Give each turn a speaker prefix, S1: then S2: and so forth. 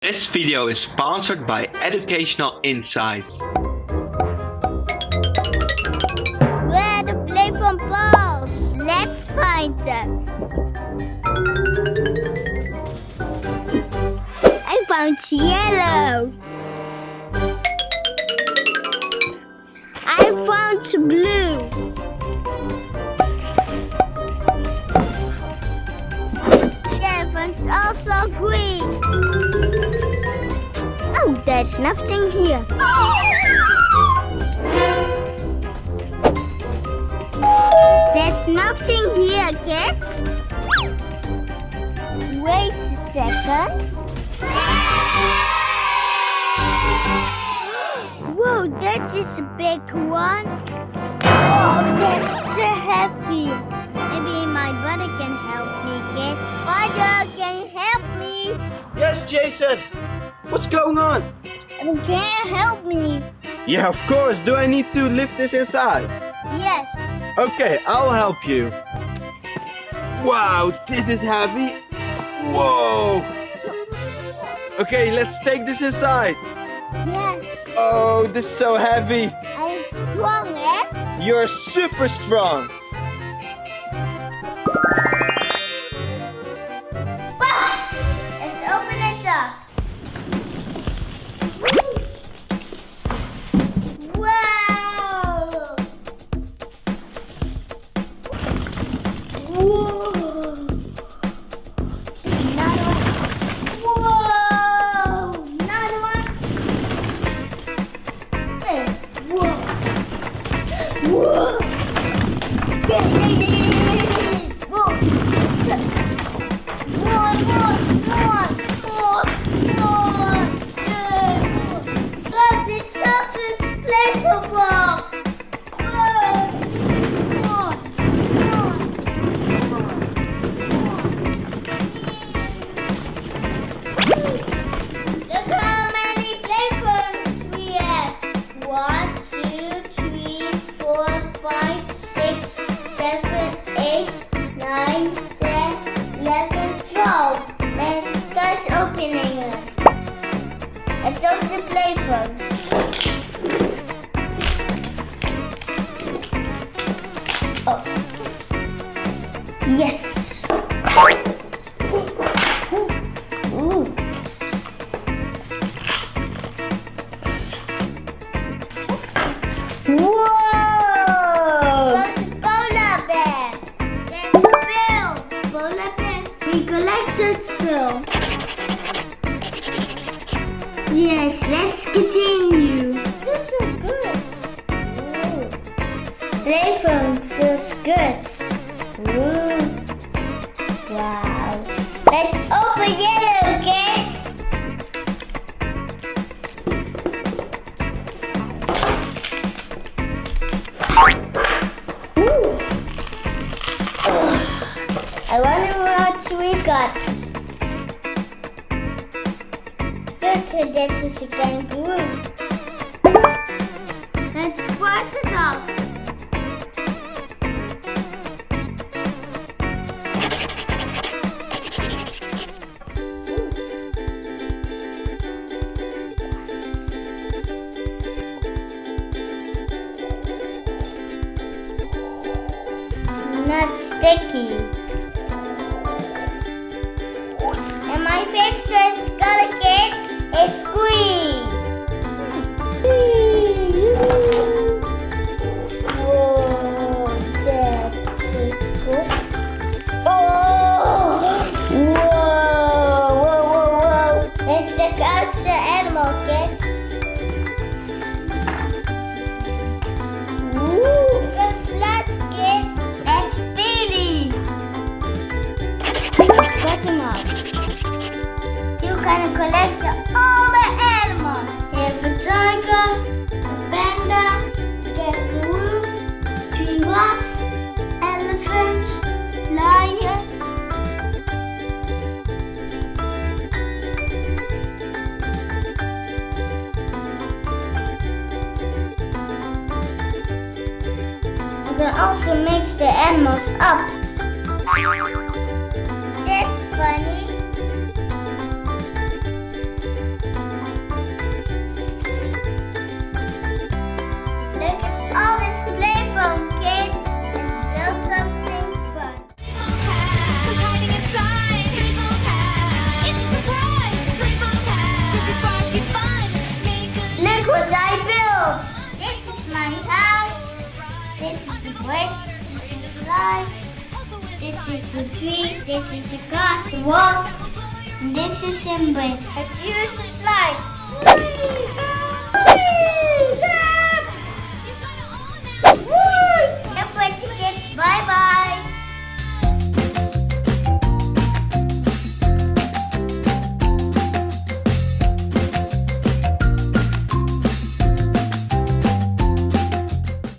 S1: This video is sponsored by Educational Insights.
S2: Where are the Playfoam balls? Let's find them. I found yellow. I found blue. Yeah, I found also green. Oh, there's nothing here. There's nothing here, kids. Wait a second. Whoa, that is a big one. Oh, that's too heavy. Maybe my brother can help me, kids. Brother, can you help me?
S1: Yes, Jason. What's going on?
S2: Can you help me?
S1: Yeah, of course. Do I need to lift this inside?
S2: Yes.
S1: Okay, I'll help you. Wow, this is heavy. Whoa. Okay, let's take this inside.
S2: Yes.
S1: Oh, this is so heavy.
S2: I'm strong, eh?
S1: You're super strong.
S2: Let's open it up. Wow! Whoa! Another one. Whoa! Another one. Hey, whoa! Whoa! Whoa! More! Look, this fills with Playfoam balls. More. Look how many Playfoams we have. 1, 2, 3, 4, 5, 6, 7, 8, 9, 10, 11, 12. Let's start opening it. Let's open the Playfoams. Oh. Yes. Ooh. Whoa! Got the polar bear. Let's fill. Polar bear. We collected fill. Yes, let's continue. Feels so good. Ooh. Playfoam feels good. Ooh. Wow. Let's open yellow, kids. Ooh. I wonder what we got. Look, this is a kangaroo. Let's squash it off. Not sticky. And my favorite color, kids, is green. Whoa, that is cool. Oh, whoa. Let's check out the animal, kids. Ooh, that's lots, kids. That's Billy. Cut him up. You can collect all the animals. Here's a tiger, a panda, kangaroo, giraffe, elephant, lion. You can also mix the animals up. That's funny. Wait, this is a slide. This is a tree. This is a car. The wall. This is a bridge. Let's use the slide.